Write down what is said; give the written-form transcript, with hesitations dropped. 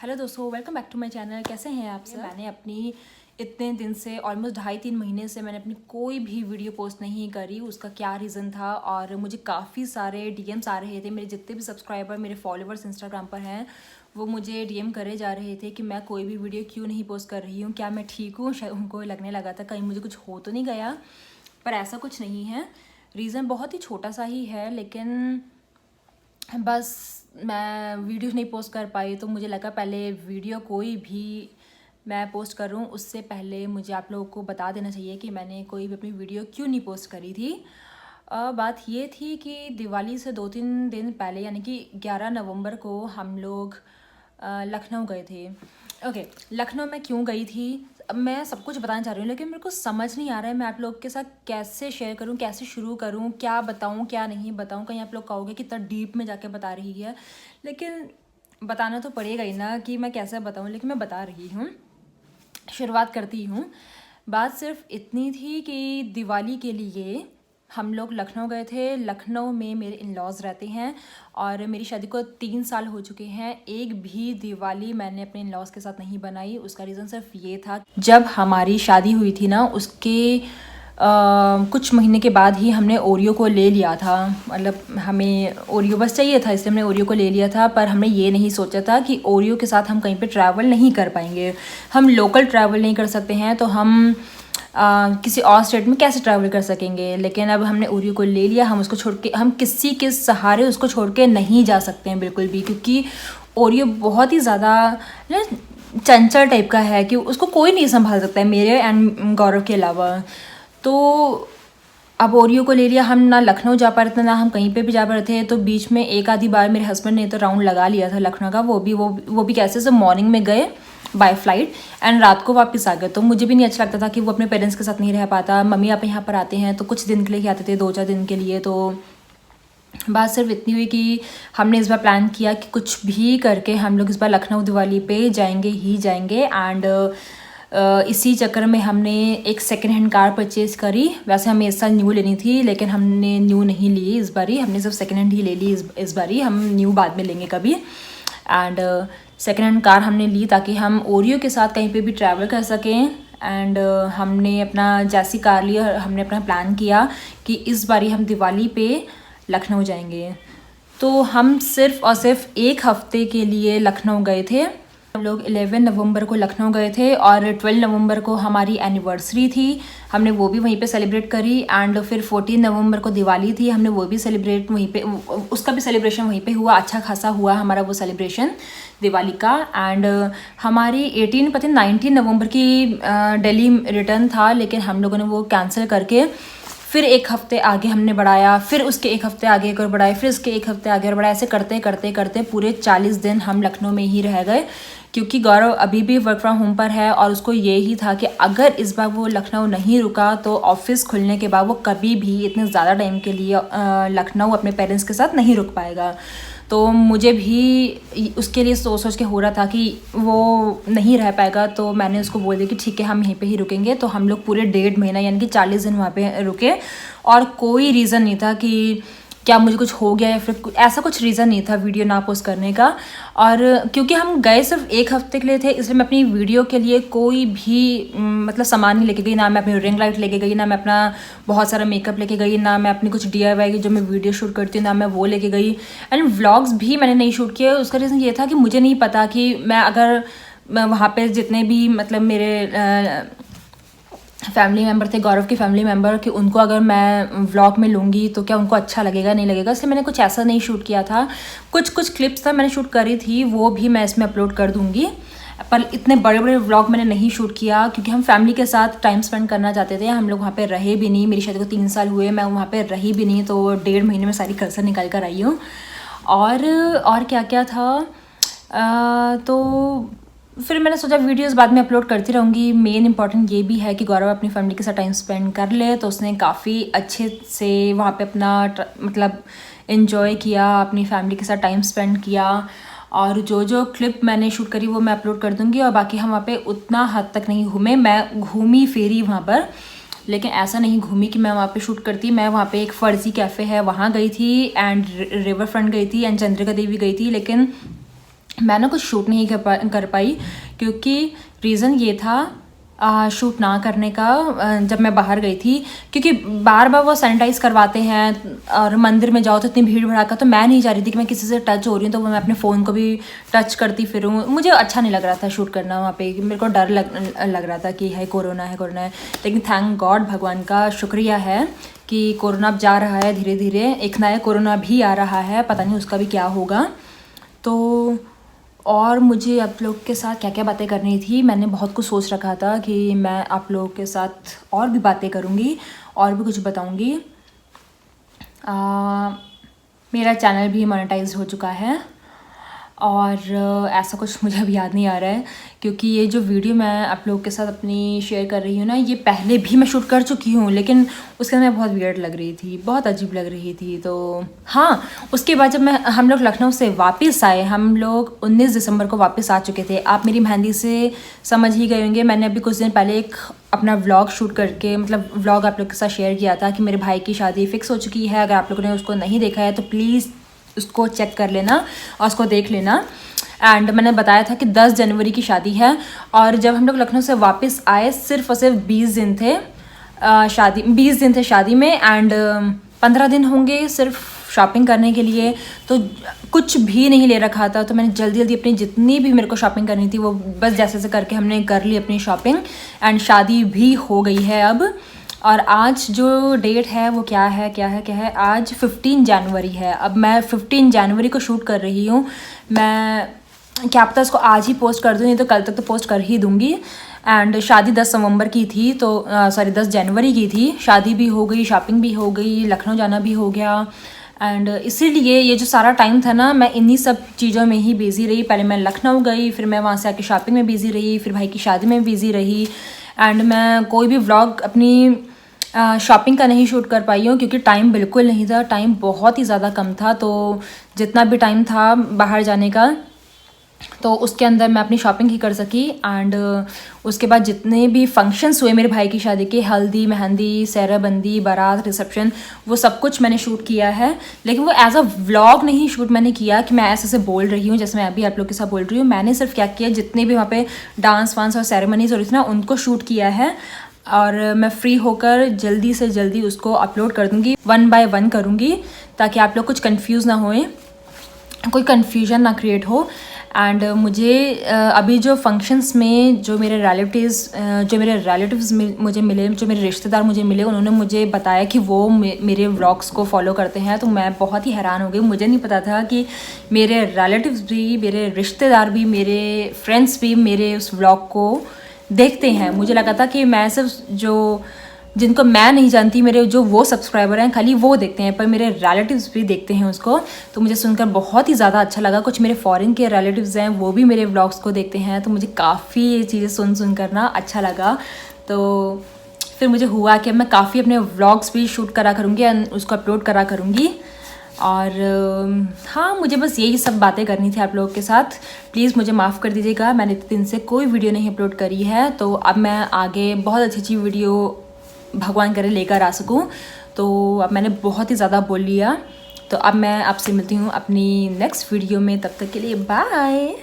Hello दोस्तों, welcome back to my channel. कैसे हैं आप सब? मैंने अपनी इतने दिन से ऑलमोस्ट 2.5-3 महीने से मैंने अपनी कोई भी वीडियो पोस्ट नहीं करी। उसका क्या रीज़न था, और मुझे काफ़ी सारे डीएम्स आ रहे थे। मेरे जितने भी सब्सक्राइबर, मेरे फॉलोअर्स इंस्टाग्राम पर हैं, वो मुझे डीएम करे जा रहे थे कि मैं कोई भी वीडियो क्यों नहीं पोस्ट कर रही हूँ, क्या मैं ठीक हूँ। शायद उनको लगने लगा था कहीं मुझे कुछ हो तो नहीं गया, पर ऐसा कुछ नहीं है। रीज़न बहुत ही छोटा सा ही है, लेकिन बस मैं वीडियो नहीं पोस्ट कर पाई। तो मुझे लगा पहले वीडियो कोई भी मैं पोस्ट करूं, उससे पहले मुझे आप लोगों को बता देना चाहिए कि मैंने कोई भी अपनी वीडियो क्यों नहीं पोस्ट करी थी। बात ये थी कि दिवाली से 2-3 दिन पहले, यानी कि 11 नवंबर को हम लोग लखनऊ गए थे। ओके, लखनऊ में क्यों गई थी अब मैं सब कुछ बताना चाह रही हूँ, लेकिन मेरे को समझ नहीं आ रहा है मैं आप लोग के साथ कैसे शेयर करूँ, कैसे शुरू करूँ, क्या बताऊँ क्या नहीं बताऊँ। कहीं आप लोग कहोगे कि इतना डीप में जाके बता रही है, लेकिन बताना तो पड़ेगा ही ना कि मैं कैसे बताऊँ। लेकिन मैं बता रही हूँ, शुरुआत करती हूँ। बात सिर्फ इतनी थी कि दिवाली के लिए हम लोग लखनऊ गए थे। लखनऊ में मेरे इन-लॉज़ रहते हैं और मेरी शादी को 3 साल हो चुके हैं। एक भी दिवाली मैंने अपने इन-लॉज़ के साथ नहीं बनाई। उसका रीज़न सिर्फ ये था, जब हमारी शादी हुई थी ना, उसके कुछ महीने के बाद ही हमने ओरियो को ले लिया था। मतलब हमें ओरियो बस चाहिए था, इसलिए हमने ओरियो को ले लिया था। पर हमने ये नहीं सोचा था कि ओरियो के साथ हम कहीं पे ट्रैवल नहीं कर पाएंगे। हम लोकल ट्रैवल नहीं कर सकते हैं, तो हम किसी और स्टेट में कैसे ट्रैवल कर सकेंगे। लेकिन अब हमने ओरियो को ले लिया। हम उसको छोड़ के, हम किसी के सहारे उसको छोड़ के नहीं जा सकते हैं बिल्कुल भी, क्योंकि ओरियो बहुत ही ज़्यादा चंचल टाइप का है कि उसको कोई नहीं संभाल सकता है मेरे एंड गौरव के अलावा। तो अब ओरियो को ले लिया। हम ना लखनऊ जा पा रहे थे, ना हम कहीं पे भी जा पा रहे थे। तो बीच में एक आधी बार मेरे हस्बैंड ने तो राउंड लगा लिया था लखनऊ का। वो भी कैसे से मॉर्निंग में गए बाय फ्लाइट एंड रात को वापस आ गए। तो मुझे भी नहीं अच्छा लगता था कि वो अपने पेरेंट्स के साथ नहीं रह पाता। मम्मी आप यहाँ पर आते हैं तो कुछ दिन के लिए ही आते थे, 2-4 दिन के लिए। तो बात सिर्फ इतनी हुई कि हमने इस बार प्लान किया कि कुछ भी करके हम लोग इस बार लखनऊ दिवाली पे जाएंगे ही जाएंगे। एंड इसी चक्कर में हमने एक सेकेंड हैंड कार परचेज़ करी। वैसे हमें इस साल न्यू लेनी थी, लेकिन हमने न्यू नहीं ली इस बारी। हमने सिर्फ सेकेंड हैंड ही ले ली इस बारी। हम न्यू बाद में लेंगे कभी। एंड सेकेंड हैंड कार हमने ली ताकि हम ओरियो के साथ कहीं पे भी ट्रैवल कर सकें। एंड हमने अपना जैसी कार ली, हमने अपना प्लान किया कि इस बारी हम दिवाली पे लखनऊ जाएंगे। तो हम सिर्फ और सिर्फ 1 हफ्ते के लिए लखनऊ गए थे। हम लोग 11 नवंबर को लखनऊ गए थे और 12 नवंबर को हमारी एनिवर्सरी थी। हमने वो भी वहीं पे सेलिब्रेट करी। एंड फिर 14 नवंबर को दिवाली थी, हमने वो भी सेलिब्रेट वहीं पे, उसका भी सेलिब्रेशन वहीं पे हुआ। अच्छा खासा हुआ हमारा वो सेलिब्रेशन दिवाली का। एंड हमारी 19 नवंबर की दिल्ली रिटर्न था, लेकिन हम लोगों ने वो कैंसिल करके फिर 1 हफ्ते आगे हमने बढ़ाया, फिर उसके 1 हफ्ते आगे एक और बढ़ाया, फिर उसके 1 हफ्ते आगे और बढ़ाया। ऐसे करते करते करते पूरे 40 दिन हम लखनऊ में ही रह गए, क्योंकि गौरव अभी भी वर्क फ्रॉम होम पर है। और उसको यही था कि अगर इस बार वो लखनऊ नहीं रुका तो ऑफिस खुलने के बाद वो कभी भी इतने ज़्यादा टाइम के लिए लखनऊ अपने पेरेंट्स के साथ नहीं रुक पाएगा। तो मुझे भी उसके लिए सोच के हो रहा था कि वो नहीं रह पाएगा। तो मैंने उसको बोल दिया कि ठीक है, हम यहीं पे ही रुकेंगे। तो हम लोग पूरे 1.5 महीना यानी कि 40 दिन वहाँ पे रुके। और कोई रीज़न नहीं था कि क्या मुझे कुछ हो गया या फिर ऐसा कुछ रीज़न नहीं था वीडियो ना पोस्ट करने का। और क्योंकि हम गए सिर्फ 1 हफ्ते के लिए थे, इसलिए मैं अपनी वीडियो के लिए कोई भी मतलब सामान नहीं लेके गई। ना मैं अपनी रिंग लाइट लेके गई, ना मैं अपना बहुत सारा मेकअप लेके गई, ना मैं अपनी कुछ DIY की जो मैं वीडियो शूट करती हूँ, ना मैं वो लेके गई। एंड व्लॉग्स भी मैंने नहीं शूट किए। उसका रीज़न ये था कि मुझे नहीं पता कि मैं अगर वहाँ पर जितने भी मतलब मेरे फैमिली मेम्बर थे, गौरव के फैमिली मेम्बर, कि उनको अगर मैं व्लॉग में लूँगी तो क्या उनको अच्छा लगेगा नहीं लगेगा। इसलिए मैंने कुछ ऐसा नहीं शूट किया था। कुछ क्लिप्स था मैंने शूट करी थी, वो भी मैं इसमें अपलोड कर दूँगी। पर इतने बड़े बड़े व्लॉग मैंने नहीं शूट किया, क्योंकि हम फैमिली के साथ टाइम स्पेंड करना चाहते थे। हम लोग वहाँ पे रहे भी नहीं। मेरी शादी को 3 साल हुए, मैं वहाँ पे रही भी नहीं। तो 1.5 महीने में सारी कसर निकाल कर आई हूँ। और क्या क्या था। तो फिर मैंने सोचा वीडियोस बाद में अपलोड करती रहूँगी। मेन इंपॉर्टेंट ये भी है कि गौरव अपनी फैमिली के साथ टाइम स्पेंड कर ले। तो उसने काफ़ी अच्छे से वहाँ पे अपना मतलब एंजॉय किया, अपनी फैमिली के साथ टाइम स्पेंड किया। और जो क्लिप मैंने शूट करी वो मैं अपलोड कर दूँगी। और बाकी हम वहाँ पे उतना हद तक नहीं घूमे। मैं घूमी फिरी वहाँ पर, लेकिन ऐसा नहीं घूमी कि मैं वहाँ पे शूट करती। मैं वहाँ पे एक फर्जी कैफ़े है वहाँ गई थी, एंड रिवर फ्रंट गई थी, एंड चंद्रिका देवी गई थी। लेकिन मैं ना कुछ शूट नहीं कर पाई क्योंकि रीज़न ये था शूट ना करने का। जब मैं बाहर गई थी, क्योंकि बार बार वो सैनिटाइज़ करवाते हैं और मंदिर में जाओ तो इतनी भीड़ भड़ाका, तो मैं नहीं चाह रही थी कि मैं किसी से टच हो रही हूँ तो मैं अपने फ़ोन को भी टच करती फिरूँ। मुझे अच्छा नहीं लग रहा था शूट करना वहाँ पे, मेरे को डर लग रहा था कि है कोरोना है। लेकिन थैंक गॉड, भगवान का शुक्रिया है कि कोरोना अब जा रहा है धीरे धीरे। एक नया कोरोना भी आ रहा है, पता नहीं उसका भी क्या होगा। तो और मुझे आप लोग के साथ क्या क्या बातें करनी थी, मैंने बहुत कुछ सोच रखा था कि मैं आप लोगों के साथ और भी बातें करूँगी और भी कुछ बताऊँगी। मेरा चैनल भी मोनेटाइज हो चुका है और ऐसा कुछ मुझे अब याद नहीं आ रहा है, क्योंकि ये जो वीडियो मैं आप लोगों के साथ अपनी शेयर कर रही हूँ ना, ये पहले भी मैं शूट कर चुकी हूँ, लेकिन उसके अंदर मैं बहुत वियर्ड लग रही थी, बहुत अजीब लग रही थी। तो हाँ, उसके बाद जब हम लोग लखनऊ से वापस आए, हम लोग 19 दिसंबर को वापस आ चुके थे। आप मेरी मेहंदी से समझ ही गए होंगे, मैंने अभी कुछ दिन पहले एक अपना व्लॉग शूट करके, मतलब व्लॉग आप लोग के साथ शेयर किया था कि मेरे भाई की शादी फिक्स हो चुकी है। अगर आप लोगों ने उसको नहीं देखा है तो प्लीज़ उसको चेक कर लेना और उसको देख लेना। एंड मैंने बताया था कि 10 जनवरी की शादी है, और जब हम लोग लखनऊ से वापस आए सिर्फ और सिर्फ 20 दिन थे शादी में, एंड 15 दिन होंगे सिर्फ शॉपिंग करने के लिए। तो कुछ भी नहीं ले रखा था, तो मैंने जल्दी जल्दी अपनी जितनी भी मेरे को शॉपिंग करनी थी वो बस जैसे जैसे करके हमने कर ली अपनी शॉपिंग, एंड शादी भी हो गई है अब। और आज जो डेट है वो क्या है, आज 15 जनवरी है। अब मैं 15 जनवरी को शूट कर रही हूँ। मैं क्या पता इसको आज ही पोस्ट कर दूँ, नहीं तो कल तक तो पोस्ट कर ही दूँगी। एंड शादी 10 नवंबर की थी, तो 10 जनवरी की थी। शादी भी हो गई, शॉपिंग भी हो गई, लखनऊ जाना भी हो गया। एंड इसीलिए ये जो सारा टाइम था ना, मैं इन्हीं सब चीज़ों में ही बिज़ी रही। पहले मैं लखनऊ गई, फिर मैं वहाँ से आके शॉपिंग में बिज़ी रही, फिर भाई की शादी में बिज़ी रही। एंड मैं कोई भी व्लॉग अपनी शॉपिंग का नहीं शूट कर पाई हूँ, क्योंकि टाइम बिल्कुल नहीं था, टाइम बहुत ही ज़्यादा कम था। तो जितना भी टाइम था बाहर जाने का, तो उसके अंदर मैं अपनी शॉपिंग ही कर सकी। एंड उसके बाद जितने भी फंक्शंस हुए मेरे भाई की शादी के, हल्दी, मेहंदी, सहराबंदी, बारात, रिसेप्शन, वो सब कुछ मैंने शूट किया है। लेकिन वो एज अ व्लॉग नहीं शूट मैंने किया कि मैं ऐसे बोल रही हूँ जैसे मैं अभी आप लोग के साथ बोल रही हूँ। मैंने सिर्फ क्या किया, जितने भी वहाँ पे डांस वांस और सेरेमनीज हो रही थी ना, उनको शूट किया है। और मैं फ्री होकर जल्दी से जल्दी उसको अपलोड कर दूँगी, 1 बाय 1 करूँगी, ताकि आप लोग कुछ कंफ्यूज ना होए, कोई कन्फ्यूजन ना क्रिएट हो। एंड मुझे अभी जो फंक्शंस में जो मेरे रिलेटिव्स मुझे मिले, जो मेरे रिश्तेदार मुझे मिले, उन्होंने मुझे बताया कि वो मेरे व्लॉग्स को फॉलो करते हैं। तो मैं बहुत ही हैरान हो गई, मुझे नहीं पता था कि मेरे रिलेटिव्स भी, मेरे रिश्तेदार भी, मेरे फ्रेंड्स भी मेरे उस व्लॉग को देखते हैं। मुझे लगा था कि मैं सिर्फ जो जिनको मैं नहीं जानती, मेरे जो वो सब्सक्राइबर हैं खाली वो देखते हैं, पर मेरे रिलेटिव्स भी देखते हैं उसको। तो मुझे सुनकर बहुत ही ज़्यादा अच्छा लगा। कुछ मेरे फॉरेन के रिलेटिव्स हैं, वो भी मेरे व्लॉग्स को देखते हैं। तो मुझे काफ़ी ये चीज़ें सुन कर ना अच्छा लगा। तो फिर मुझे हुआ कि मैं काफ़ी अपने व्लॉग्स भी शूट करा करूँगी, उसको अपलोड करा करूँगी। और हाँ, मुझे बस यही सब बातें करनी थी आप लोगों के साथ। प्लीज़ मुझे माफ़ कर दीजिएगा, मैंने इतने दिन से कोई वीडियो नहीं अपलोड करी है। तो अब मैं आगे बहुत अच्छी वीडियो भगवान करे लेकर आ सकूं। तो अब मैंने बहुत ही ज़्यादा बोल लिया, तो अब मैं आपसे मिलती हूँ अपनी नेक्स्ट वीडियो में। तब तक के लिए बाय।